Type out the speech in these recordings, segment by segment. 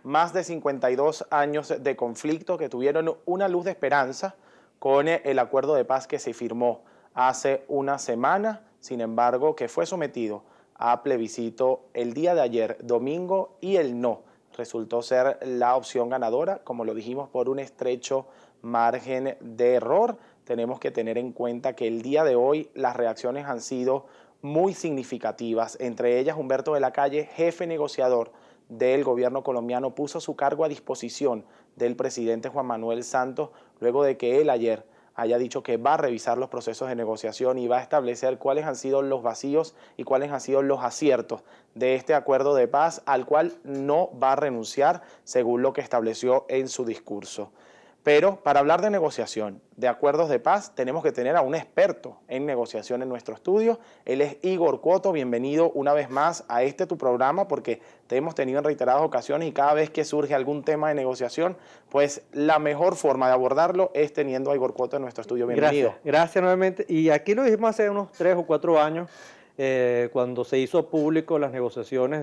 más de 52 años de conflicto que tuvieron una luz de esperanza con el acuerdo de paz que se firmó hace una semana, sin embargo, que fue sometido a plebiscito el día de ayer, domingo, y el no resultó ser la opción ganadora, como lo dijimos, por un estrecho margen de error. Tenemos que tener en cuenta que el día de hoy las reacciones han sido muy significativas. Entre ellas, Humberto de la Calle, jefe negociador del gobierno colombiano, puso su cargo a disposición del presidente Juan Manuel Santos, luego de que él ayer haya dicho que va a revisar los procesos de negociación y va a establecer cuáles han sido los vacíos y cuáles han sido los aciertos de este acuerdo de paz, al cual no va a renunciar, según lo que estableció en su discurso. Pero para hablar de negociación, de acuerdos de paz, tenemos que tener a un experto en negociación en nuestro estudio. Él es Igor Cuoto. Bienvenido una vez más a tu programa, porque te hemos tenido en reiteradas ocasiones y cada vez que surge algún tema de negociación, pues la mejor forma de abordarlo es teniendo a Igor Cuoto en nuestro estudio. Bienvenido. Gracias nuevamente. Y aquí lo dijimos hace unos 3 o 4 años, cuando se hizo público las negociaciones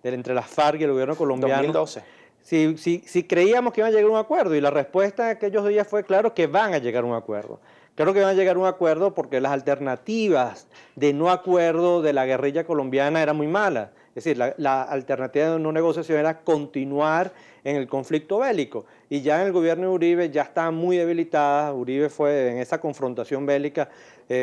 entre las FARC y el gobierno colombiano. 2012. Si creíamos que iban a llegar a un acuerdo, y la respuesta de aquellos días fue claro que van a llegar a un acuerdo. Claro que van a llegar a un acuerdo porque las alternativas de no acuerdo de la guerrilla colombiana eran muy malas. Es decir, la alternativa de no negociación era continuar en el conflicto bélico. Y ya en el gobierno de Uribe ya estaban muy debilitadas. Uribe fue en esa confrontación bélica,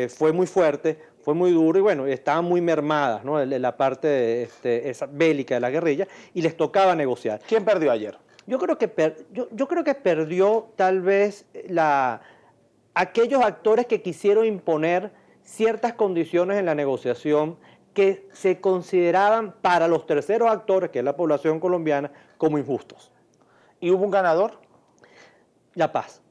fue muy fuerte, fue muy duro y bueno, estaban muy mermadas, ¿no? La parte esa bélica de la guerrilla, y les tocaba negociar. ¿Quién perdió ayer? Yo creo que perdió tal vez aquellos actores que quisieron imponer ciertas condiciones en la negociación que se consideraban para los terceros actores, que es la población colombiana, como injustos. ¿Y hubo un ganador? La paz.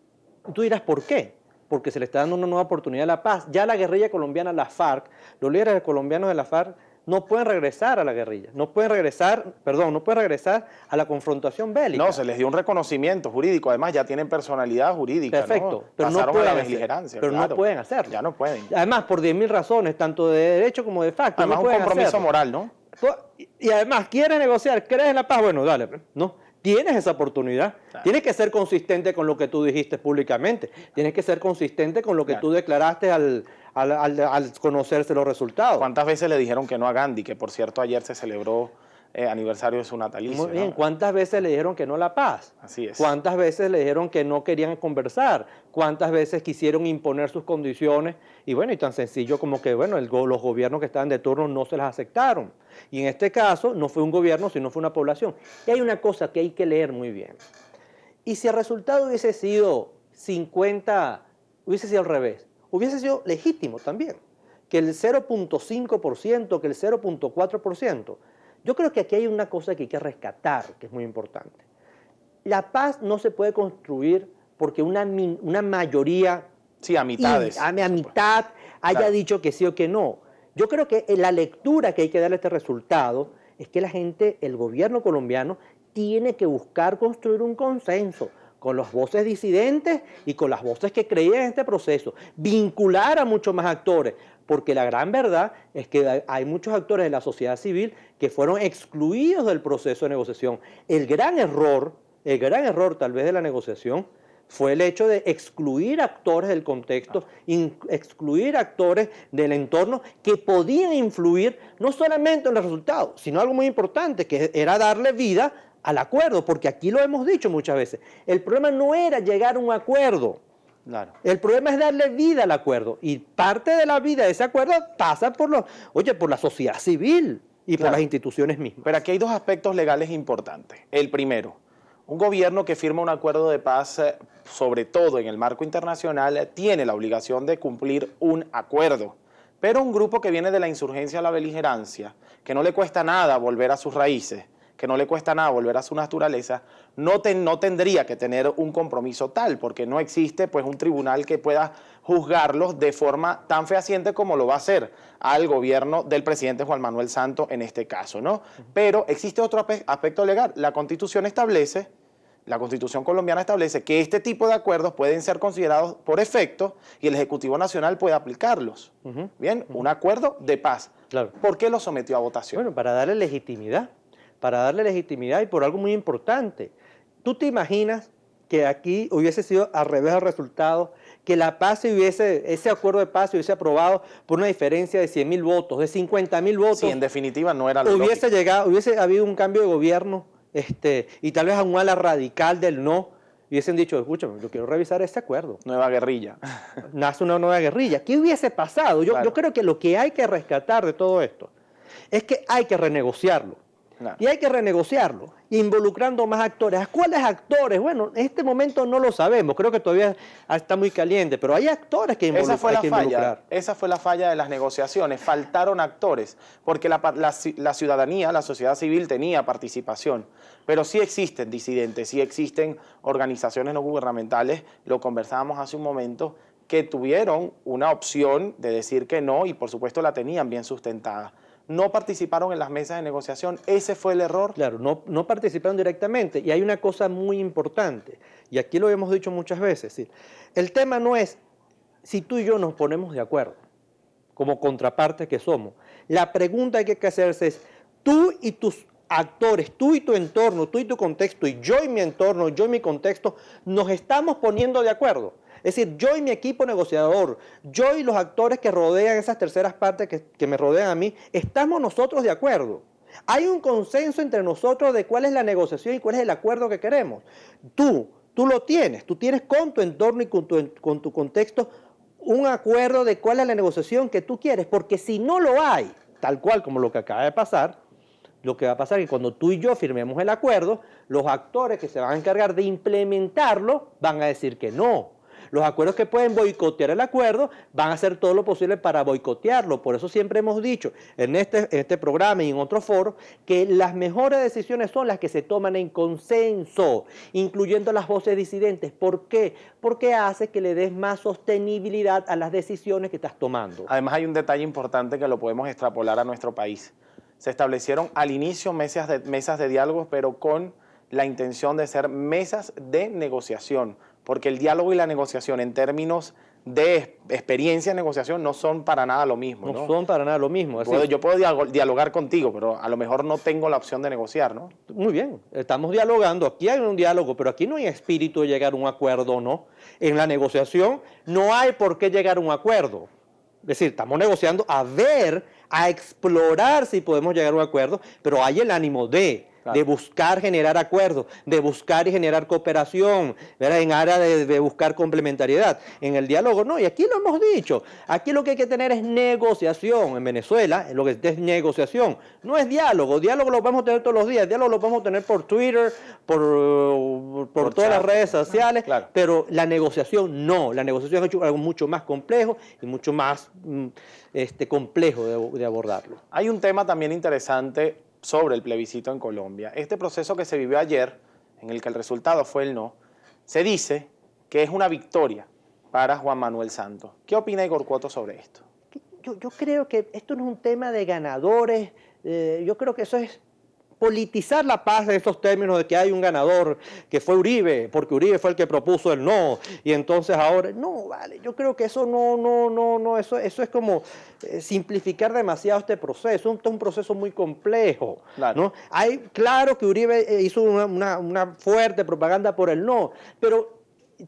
Tú dirás, ¿por qué? Porque se le está dando una nueva oportunidad a la paz. Ya la guerrilla colombiana, la FARC, los líderes colombianos de la FARC, no pueden regresar a la guerrilla, no pueden regresar a la confrontación bélica. No, se les dio un reconocimiento jurídico, además ya tienen personalidad jurídica. Perfecto, ¿no? pero pasaron no a la pueden beligerancia. pero claro. no pueden hacerlo. Ya no pueden. Además, por 10.000 razones, tanto de derecho como de facto. Además, no un pueden compromiso hacerlo. moral, ¿no? Y además, ¿quieres negociar? ¿Crees en la paz? Bueno, dale, ¿no? Tienes esa oportunidad. Claro. Tienes que ser consistente con lo que tú dijiste públicamente. Tienes que ser consistente con lo que tú declaraste al conocerse los resultados. ¿Cuántas veces le dijeron que no a Gandhi? Que por cierto ayer se celebró aniversario de su natalicio. Muy bien, ¿no? ¿cuántas veces le dijeron que no a la paz? Así es. ¿Cuántas veces le dijeron que no querían conversar? ¿Cuántas veces quisieron imponer sus condiciones? Y bueno, y tan sencillo como que, bueno, los gobiernos que estaban de turno no se las aceptaron. Y en este caso no fue un gobierno, sino fue una población. Y hay una cosa que hay que leer muy bien. Y si el resultado hubiese sido 50, hubiese sido al revés, hubiese sido legítimo también, que el 0.5%, que el 0.4%. Yo creo que aquí hay una cosa que hay que rescatar, que es muy importante. La paz no se puede construir porque una mayoría... Sí, a mitades. A mitad haya dicho que sí o que no. Yo creo que la lectura que hay que darle a este resultado es que la gente, el gobierno colombiano, tiene que buscar construir un consenso con las voces disidentes y con las voces que creían en este proceso, vincular a muchos más actores, porque la gran verdad es que hay muchos actores de la sociedad civil que fueron excluidos del proceso de negociación. El gran error tal vez de la negociación fue el hecho de excluir actores del contexto, excluir actores del entorno que podían influir no solamente en los resultados, sino algo muy importante, que era darle vida al acuerdo, porque aquí lo hemos dicho muchas veces. El problema no era llegar a un acuerdo. Claro. El problema es darle vida al acuerdo, y parte de la vida de ese acuerdo pasa por la sociedad civil y por las instituciones mismas. Pero aquí hay dos aspectos legales importantes. El primero, un gobierno que firma un acuerdo de paz, sobre todo en el marco internacional, tiene la obligación de cumplir un acuerdo. Pero un grupo que viene de la insurgencia a la beligerancia, que no le cuesta nada volver a sus raíces, que no le cuesta nada volver a su naturaleza, no tendría que tener un compromiso tal, porque no existe pues un tribunal que pueda juzgarlos de forma tan fehaciente como lo va a hacer al gobierno del presidente Juan Manuel Santos en este caso, ¿no? Pero existe otro aspecto legal. La Constitución colombiana establece que este tipo de acuerdos pueden ser considerados por efecto y el Ejecutivo Nacional puede aplicarlos. Bien, un acuerdo de paz. Claro. ¿Por qué lo sometió a votación? Bueno, para darle legitimidad. para darle legitimidad y por algo muy importante. ¿Tú te imaginas que aquí hubiese sido al revés el resultado, que la paz ese acuerdo de paz se hubiese aprobado por una diferencia de 100.000 votos, de 50.000 votos? Sí, en definitiva no era lo hubiese lógico. llegado, hubiese habido un cambio de gobierno y tal vez a un ala radical del no, y hubiesen dicho, escúchame, yo quiero revisar este acuerdo. Nueva guerrilla. Nace una nueva guerrilla. ¿Qué hubiese pasado? Yo creo que lo que hay que rescatar de todo esto es que hay que renegociarlo. Claro. Y hay que renegociarlo, involucrando más actores. ¿A cuáles actores? Bueno, en este momento no lo sabemos, creo que todavía está muy caliente, pero hay actores que Esa fue la falla, involucrar. esa fue la falla de las negociaciones, faltaron actores, porque la ciudadanía, la sociedad civil tenía participación, pero sí existen disidentes, sí existen organizaciones no gubernamentales, lo conversábamos hace un momento, que tuvieron una opción de decir que no y por supuesto la tenían bien sustentada. No participaron en las mesas de negociación, ese fue el error. Claro, no participaron directamente. Y hay una cosa muy importante, y aquí lo hemos dicho muchas veces, ¿sí? El tema no es si tú y yo nos ponemos de acuerdo, como contrapartes que somos. La pregunta que hay que hacerse es, tú y tus actores, tú y tu entorno, tú y tu contexto, y yo y mi entorno, yo y mi contexto, nos estamos poniendo de acuerdo. Es decir, yo y mi equipo negociador, yo y los actores que rodean esas terceras partes que me rodean a mí, estamos nosotros de acuerdo. Hay un consenso entre nosotros de cuál es la negociación y cuál es el acuerdo que queremos. Tú lo tienes, tú tienes con tu entorno y con tu contexto un acuerdo de cuál es la negociación que tú quieres, porque si no lo hay, tal cual como lo que acaba de pasar, lo que va a pasar es que cuando tú y yo firmemos el acuerdo, los actores que se van a encargar de implementarlo van a decir que no. Los acuerdos que pueden boicotear el acuerdo van a hacer todo lo posible para boicotearlo. Por eso siempre hemos dicho en este programa y en otros foros que las mejores decisiones son las que se toman en consenso, incluyendo las voces disidentes. ¿Por qué? Porque hace que le des más sostenibilidad a las decisiones que estás tomando. Además hay un detalle importante que lo podemos extrapolar a nuestro país. Se establecieron al inicio mesas de diálogo, pero con la intención de ser mesas de negociación, porque el diálogo y la negociación en términos de experiencia en negociación no son para nada lo mismo. No son para nada lo mismo. Yo puedo dialogar contigo, pero a lo mejor no tengo la opción de negociar, ¿no? Muy bien, estamos dialogando, aquí hay un diálogo, pero aquí no hay espíritu de llegar a un acuerdo, ¿no? En la negociación no hay por qué llegar a un acuerdo. Es decir, estamos negociando a explorar si podemos llegar a un acuerdo, pero hay el ánimo de buscar generar acuerdos, de buscar y generar cooperación, ¿verdad? En área de buscar complementariedad. En el diálogo no, y aquí lo hemos dicho, aquí lo que hay que tener es negociación. En Venezuela lo que es negociación, no es diálogo. Diálogo lo vamos a tener todos los días, diálogo lo vamos a tener por Twitter, por todas las redes sociales, pero la negociación no. La negociación es algo mucho más complejo y mucho más complejo de abordarlo. Hay un tema también interesante sobre el plebiscito en Colombia. Este proceso que se vivió ayer, en el que el resultado fue el no, se dice que es una victoria para Juan Manuel Santos. ¿Qué opina Igor Cuoto sobre esto? Yo creo que esto no es un tema de ganadores, yo creo que eso es politizar la paz en esos términos de que hay un ganador, que fue Uribe, porque Uribe fue el que propuso el no, y entonces ahora, no, vale, yo creo que eso eso es como simplificar demasiado este proceso, es un proceso muy complejo, ¿no? Claro que Uribe hizo una fuerte propaganda por el no, pero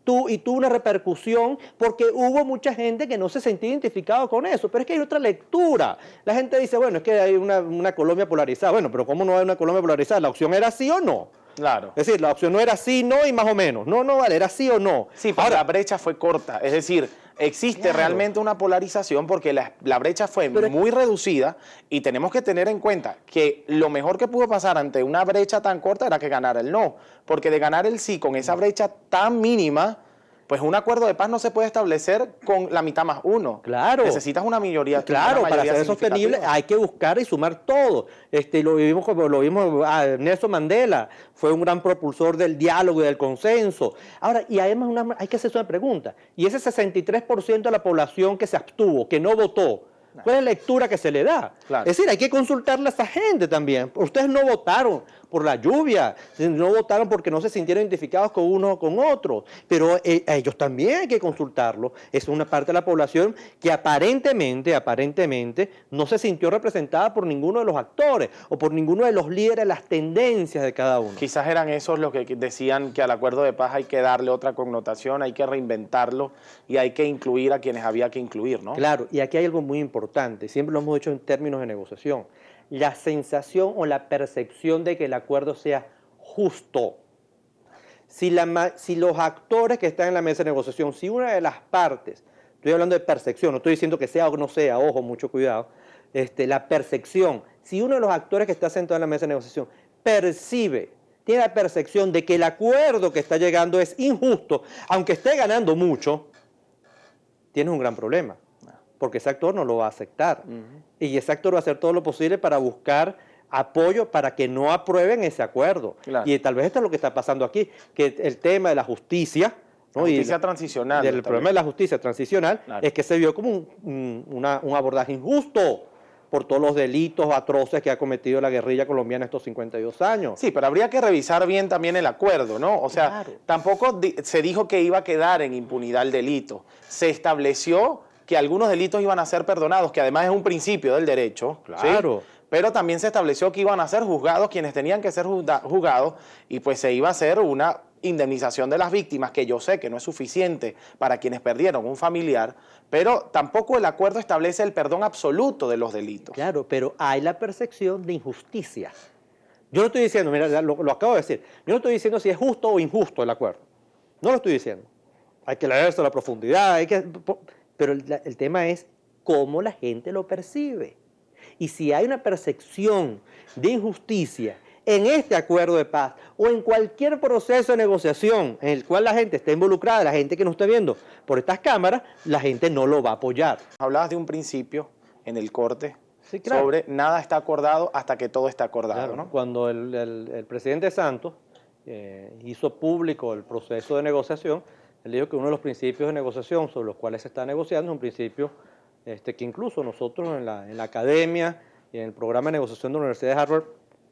tuvo una repercusión porque hubo mucha gente que no se sentía identificado con eso, pero es que hay otra lectura. La gente dice, bueno, es que hay una Colombia polarizada. Bueno, pero ¿cómo no hay una Colombia polarizada? La opción era sí o no. Claro. Es decir, la opción no era sí, no y más o menos. No, vale, era sí o no. Sí, pero la brecha fue corta. Es decir, existe realmente una polarización porque la brecha fue muy reducida y tenemos que tener en cuenta que lo mejor que pudo pasar ante una brecha tan corta era que ganara el no. Porque de ganar el sí con esa brecha tan mínima, pues un acuerdo de paz no se puede establecer con la mitad más uno. Claro. Necesitas una mayoría. Claro, para ser sostenible hay que buscar y sumar todo. Lo vimos Nelson Mandela fue un gran propulsor del diálogo y del consenso. Ahora, y además hay que hacerse una pregunta. Y ese 63% de la población que se abstuvo, que no votó, ¿cuál es la lectura que se le da? Claro. Es decir, hay que consultarle a esa gente también. Ustedes no votaron por la lluvia, no votaron porque no se sintieron identificados con uno o con otro, pero a ellos también hay que consultarlo. Es una parte de la población que aparentemente no se sintió representada por ninguno de los actores o por ninguno de los líderes, las tendencias de cada uno. Quizás eran esos los que decían que al acuerdo de paz hay que darle otra connotación, hay que reinventarlo y hay que incluir a quienes había que incluir, ¿no? Claro, y aquí hay algo muy importante, siempre lo hemos dicho en términos de negociación, la sensación o la percepción de que el acuerdo sea justo. Si los actores que están en la mesa de negociación, si una de las partes, estoy hablando de percepción, no estoy diciendo que sea o no sea, ojo, mucho cuidado, la percepción, si uno de los actores que está sentado en la mesa de negociación tiene la percepción de que el acuerdo que está llegando es injusto, aunque esté ganando mucho, tienes un gran problema, porque ese actor no lo va a aceptar. Y ese actor va a hacer todo lo posible para buscar apoyo para que no aprueben ese acuerdo. Claro. Y tal vez esto es lo que está pasando aquí, que el tema de la justicia, ¿no? Justicia transicional. El problema de la justicia transicional, claro, es que se vio como un abordaje injusto por todos los delitos atroces que ha cometido la guerrilla colombiana estos 52 años. Sí, pero habría que revisar bien también el acuerdo, ¿no? O sea, claro, tampoco se dijo que iba a quedar en impunidad el delito. Se estableció que algunos delitos iban a ser perdonados, que además es un principio del derecho. claro. ¿Sí? Pero también se estableció que iban a ser juzgados quienes tenían que ser juzgados y pues se iba a hacer una indemnización de las víctimas, que yo sé que no es suficiente para quienes perdieron un familiar, pero tampoco el acuerdo establece el perdón absoluto de los delitos. Claro, pero hay la percepción de injusticia. Yo no estoy diciendo, mira, lo acabo de decir, yo no estoy diciendo si es justo o injusto el acuerdo. No lo estoy diciendo. Hay que leerse a la profundidad, pero el tema es cómo la gente lo percibe. Y si hay una percepción de injusticia en este acuerdo de paz o en cualquier proceso de negociación en el cual la gente esté involucrada, la gente que nos esté viendo por estas cámaras, la gente no lo va a apoyar. Hablabas de un principio en el corte, sí, claro, sobre nada está acordado hasta que todo está acordado, claro, ¿no? Cuando el presidente Santos hizo público el proceso de negociación, él dijo que uno de los principios de negociación sobre los cuales se está negociando es un principio que incluso nosotros en la academia y en el programa de negociación de la Universidad de Harvard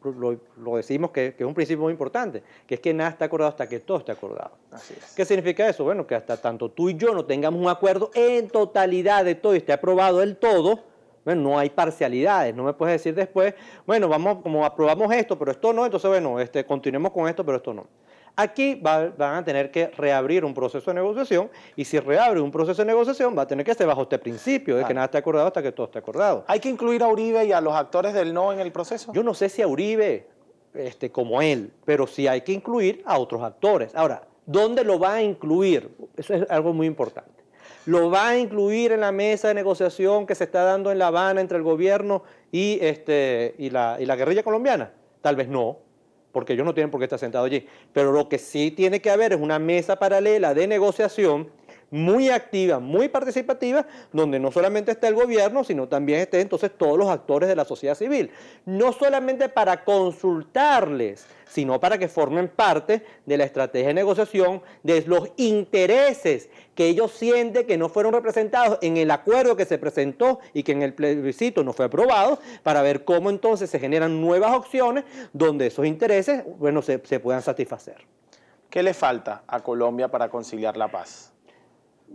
lo decimos que es un principio muy importante, que es que nada está acordado hasta que todo esté acordado. Así es. ¿Qué significa eso? Bueno, que hasta tanto tú y yo no tengamos un acuerdo en totalidad de todo y esté aprobado del todo, bueno, no hay parcialidades, no me puedes decir después, bueno, vamos, como aprobamos esto, pero esto no, entonces bueno, continuemos con esto, pero esto no. Aquí van a tener que reabrir un proceso de negociación y si reabre un proceso de negociación va a tener que ser bajo este principio de que nada está acordado hasta que todo esté acordado. ¿Hay que incluir a Uribe y a los actores del no en el proceso? Yo no sé si a Uribe como él, pero sí hay que incluir a otros actores. Ahora, ¿dónde lo va a incluir? Eso es algo muy importante. ¿Lo va a incluir en la mesa de negociación que se está dando en La Habana entre el gobierno y la guerrilla colombiana? Tal vez no, porque ellos no tienen por qué estar sentados allí. Pero lo que sí tiene que haber es una mesa paralela de negociación muy activa, muy participativa, donde no solamente esté el gobierno, sino también estén entonces todos los actores de la sociedad civil. No solamente para consultarles, sino para que formen parte de la estrategia de negociación, de los intereses que ellos sienten que no fueron representados en el acuerdo que se presentó y que en el plebiscito no fue aprobado, para ver cómo entonces se generan nuevas opciones donde esos intereses, bueno, se puedan satisfacer. ¿Qué le falta a Colombia para conciliar la paz?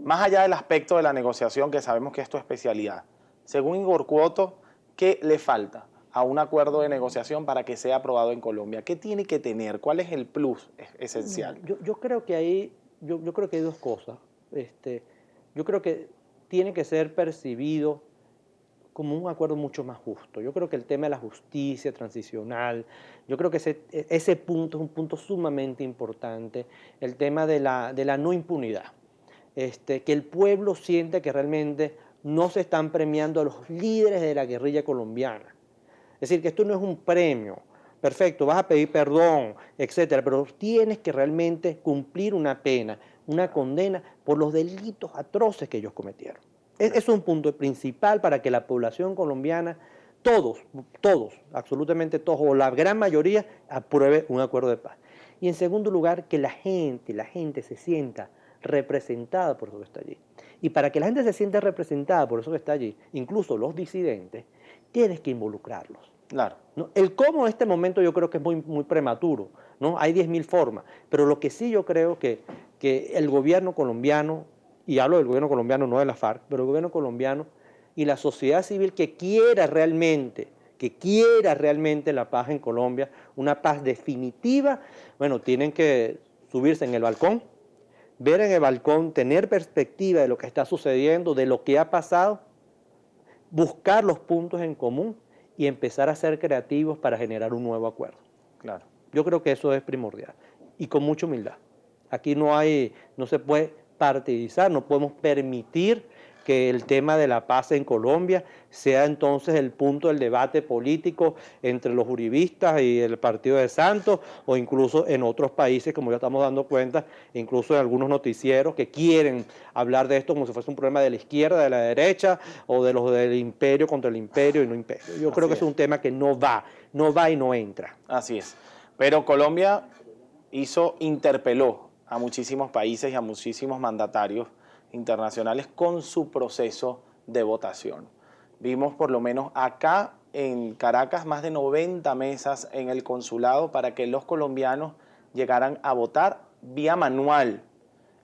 Más allá del aspecto de la negociación, que sabemos que es tu especialidad, según Igor Cuoto, ¿qué le falta a un acuerdo de negociación para que sea aprobado en Colombia? ¿Qué tiene que tener? ¿Cuál es el plus esencial? Yo creo que hay dos cosas. Yo creo que tiene que ser percibido como un acuerdo mucho más justo. Yo creo que el tema de la justicia transicional, yo creo que ese punto es un punto sumamente importante, el tema de la no impunidad. Que el pueblo siente que realmente no se están premiando a los líderes de la guerrilla colombiana. Es decir, que esto no es un premio. Perfecto, vas a pedir perdón, etcétera, pero tienes que realmente cumplir una pena, una condena por los delitos atroces que ellos cometieron. Es un punto principal para que la población colombiana, todos, absolutamente todos, o la gran mayoría, apruebe un acuerdo de paz. Y en segundo lugar, que la gente se sienta representada por eso que está allí. Y para que la gente se sienta representada por eso que está allí, incluso los disidentes, tienes que involucrarlos. Claro. ¿No? El cómo en este momento yo creo que es muy prematuro, ¿no? Hay 10.000 formas, pero lo que sí yo creo que el gobierno colombiano, y hablo del gobierno colombiano, no de la FARC, pero el gobierno colombiano y la sociedad civil que quiera realmente la paz en Colombia, una paz definitiva, bueno, tienen que subirse en el balcón, ver en el balcón, tener perspectiva de lo que está sucediendo, de lo que ha pasado, buscar los puntos en común y empezar a ser creativos para generar un nuevo acuerdo. Claro. Yo creo que eso es primordial y con mucha humildad. Aquí no se puede partidizar, no podemos permitir que el tema de la paz en Colombia sea entonces el punto del debate político entre los uribistas y el partido de Santos, o incluso en otros países, como ya estamos dando cuenta, incluso en algunos noticieros que quieren hablar de esto como si fuese un problema de la izquierda, de la derecha, o de los del imperio contra el imperio y no imperio. Yo creo que es un tema que no va y no entra. Así es. Pero Colombia interpeló a muchísimos países y a muchísimos mandatarios internacionales con su proceso de votación. Vimos por lo menos acá en Caracas más de 90 mesas en el consulado para que los colombianos llegaran a votar vía manual.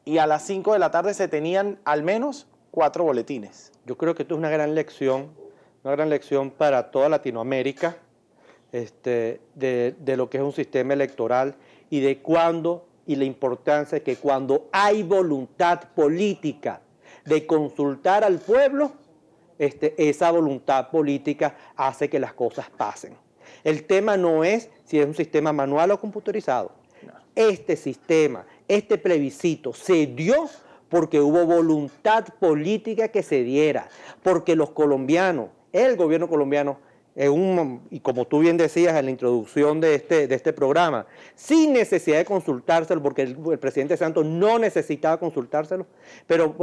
Y a las 5 de la tarde se tenían al menos 4 boletines. Yo creo que esto es una gran lección para toda Latinoamérica, de lo que es un sistema electoral y de cuándo y la importancia de que cuando hay voluntad política de consultar al pueblo, esa voluntad política hace que las cosas pasen. El tema no es si es un sistema manual o computarizado. Este sistema, este plebiscito se dio porque hubo voluntad política que se diera, porque los colombianos, el gobierno colombiano, y como tú bien decías en la introducción de este programa, sin necesidad de consultárselo, porque el presidente Santos no necesitaba consultárselo, pero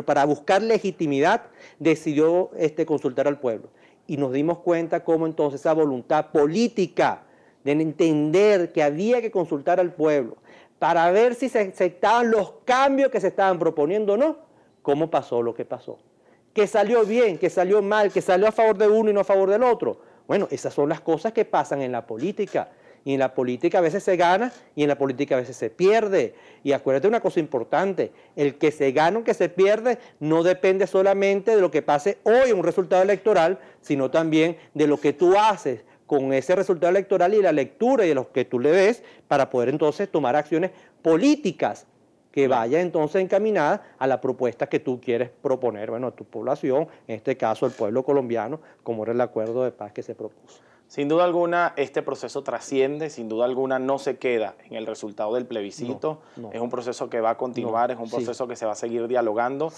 para buscar legitimidad decidió consultar al pueblo. Y nos dimos cuenta cómo entonces esa voluntad política de entender que había que consultar al pueblo para ver si se aceptaban los cambios que se estaban proponiendo o no, cómo pasó lo que pasó. Que salió bien, que salió mal, que salió a favor de uno y no a favor del otro. Bueno, esas son las cosas que pasan en la política. Y en la política a veces se gana y en la política a veces se pierde. Y acuérdate una cosa importante, el que se gana o que se pierde no depende solamente de lo que pase hoy en un resultado electoral, sino también de lo que tú haces con ese resultado electoral y la lectura y de lo que tú le des para poder entonces tomar acciones políticas que vaya entonces encaminada a la propuesta que tú quieres proponer, bueno, a tu población, en este caso el pueblo colombiano, como era el acuerdo de paz que se propuso. Sin duda alguna, este proceso trasciende, sin duda alguna no se queda en el resultado del plebiscito. No. Es un proceso que va a continuar, es un proceso que se va a seguir dialogando.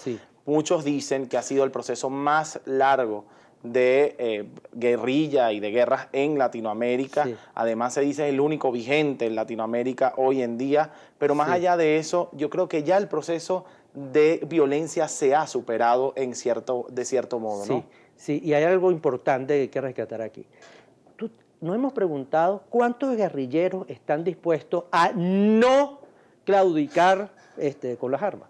Muchos dicen que ha sido el proceso más largo de guerrilla y de guerras en Latinoamérica. Además se dice el único vigente en Latinoamérica hoy en día, pero más allá de eso, yo creo que ya el proceso de violencia se ha superado de cierto modo, ¿no? Sí, y hay algo importante que hay que rescatar aquí. Nos hemos preguntado cuántos guerrilleros están dispuestos a no claudicar con las armas.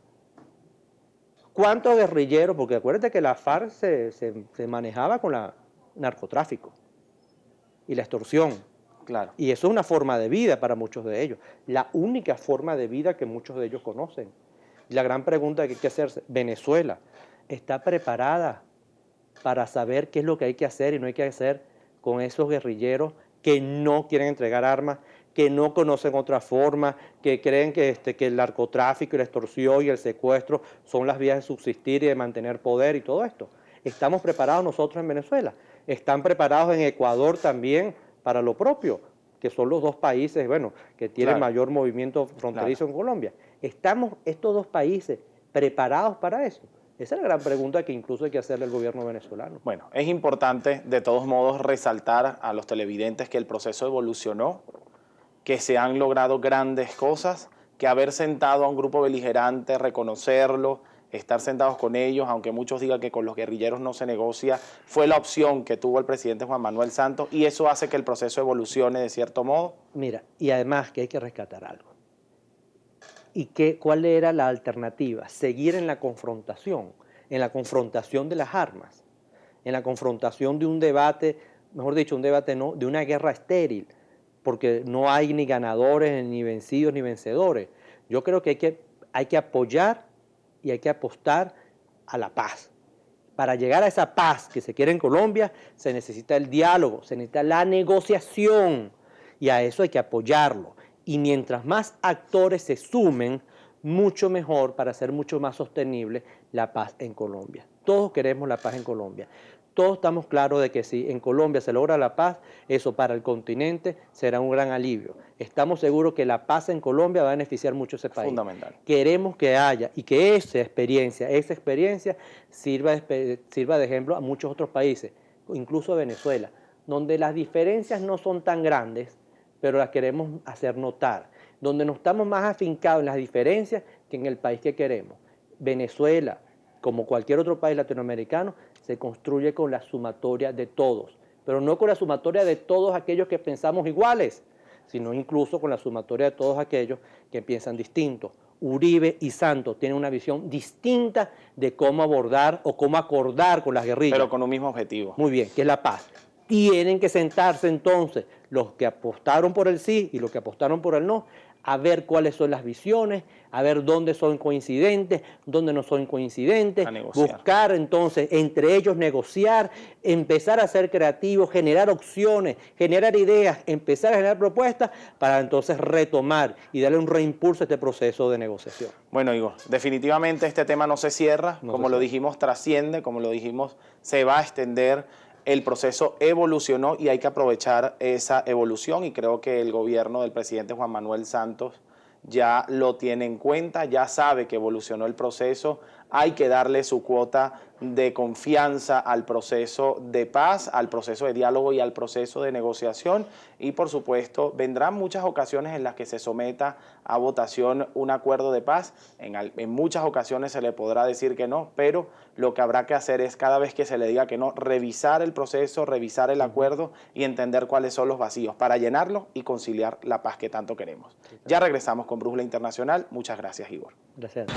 ¿Cuántos guerrilleros? Porque acuérdate que la FARC se manejaba con el narcotráfico y la extorsión. Claro. Y eso es una forma de vida para muchos de ellos. La única forma de vida que muchos de ellos conocen. Y la gran pregunta que hay que hacerse, ¿Venezuela está preparada para saber qué es lo que hay que hacer y no hay que hacer con esos guerrilleros que no quieren entregar armas, que no conocen otra forma, que creen que el narcotráfico y la extorsión y el secuestro son las vías de subsistir y de mantener poder y todo esto? ¿Estamos preparados nosotros en Venezuela? ¿Están preparados en Ecuador también para lo propio? Que son los dos países, bueno, que tienen mayor movimiento fronterizo en Colombia. ¿Estamos estos dos países preparados para eso? Esa es la gran pregunta que incluso hay que hacerle al gobierno venezolano. Bueno, es importante de todos modos resaltar a los televidentes que el proceso evolucionó, que se han logrado grandes cosas, que haber sentado a un grupo beligerante, reconocerlo, estar sentados con ellos, aunque muchos digan que con los guerrilleros no se negocia, fue la opción que tuvo el presidente Juan Manuel Santos y eso hace que el proceso evolucione de cierto modo. Mira, y además que hay que rescatar algo. ¿Y cuál era la alternativa? Seguir en la confrontación de las armas, en la confrontación de un debate mejor dicho, un debate no, de una guerra estéril, porque no hay ni ganadores, ni vencidos, ni vencedores. Yo creo que hay que apoyar y hay que apostar a la paz. Para llegar a esa paz que se quiere en Colombia, se necesita el diálogo, se necesita la negociación, y a eso hay que apoyarlo. Y mientras más actores se sumen, mucho mejor para hacer mucho más sostenible la paz en Colombia. Todos queremos la paz en Colombia. Todos estamos claros de que si en Colombia se logra la paz, eso para el continente será un gran alivio. Estamos seguros que la paz en Colombia va a beneficiar mucho a ese país. Fundamental. Queremos que haya y que esa experiencia sirva de ejemplo a muchos otros países, incluso a Venezuela, donde las diferencias no son tan grandes, pero las queremos hacer notar, donde no estamos más afincados en las diferencias que en el país que queremos. Venezuela, como cualquier otro país latinoamericano, se construye con la sumatoria de todos, pero no con la sumatoria de todos aquellos que pensamos iguales, sino incluso con la sumatoria de todos aquellos que piensan distintos. Uribe y Santos tienen una visión distinta de cómo abordar o cómo acordar con las guerrillas. Pero con un mismo objetivo. Muy bien, que es la paz. Tienen que sentarse entonces los que apostaron por el sí y los que apostaron por el no, a ver cuáles son las visiones, a ver dónde son coincidentes, dónde no son coincidentes, buscar entonces entre ellos negociar, empezar a ser creativos, generar opciones, generar ideas, empezar a generar propuestas para entonces retomar y darle un reimpulso a este proceso de negociación. Bueno, Igor, definitivamente este tema no se cierra, como lo dijimos, trasciende, como lo dijimos, se va a extender. El proceso evolucionó y hay que aprovechar esa evolución, y creo que el gobierno del presidente Juan Manuel Santos ya lo tiene en cuenta, ya sabe que evolucionó el proceso, hay que darle su cuota de confianza al proceso de paz, al proceso de diálogo y al proceso de negociación, y por supuesto vendrán muchas ocasiones en las que se someta a votación un acuerdo de paz, en muchas ocasiones se le podrá decir que no, pero lo que habrá que hacer es cada vez que se le diga que no, revisar el proceso, revisar el acuerdo y entender cuáles son los vacíos para llenarlo y conciliar la paz que tanto queremos. Ya regresamos con Brújula Internacional. Muchas gracias, Igor. Gracias.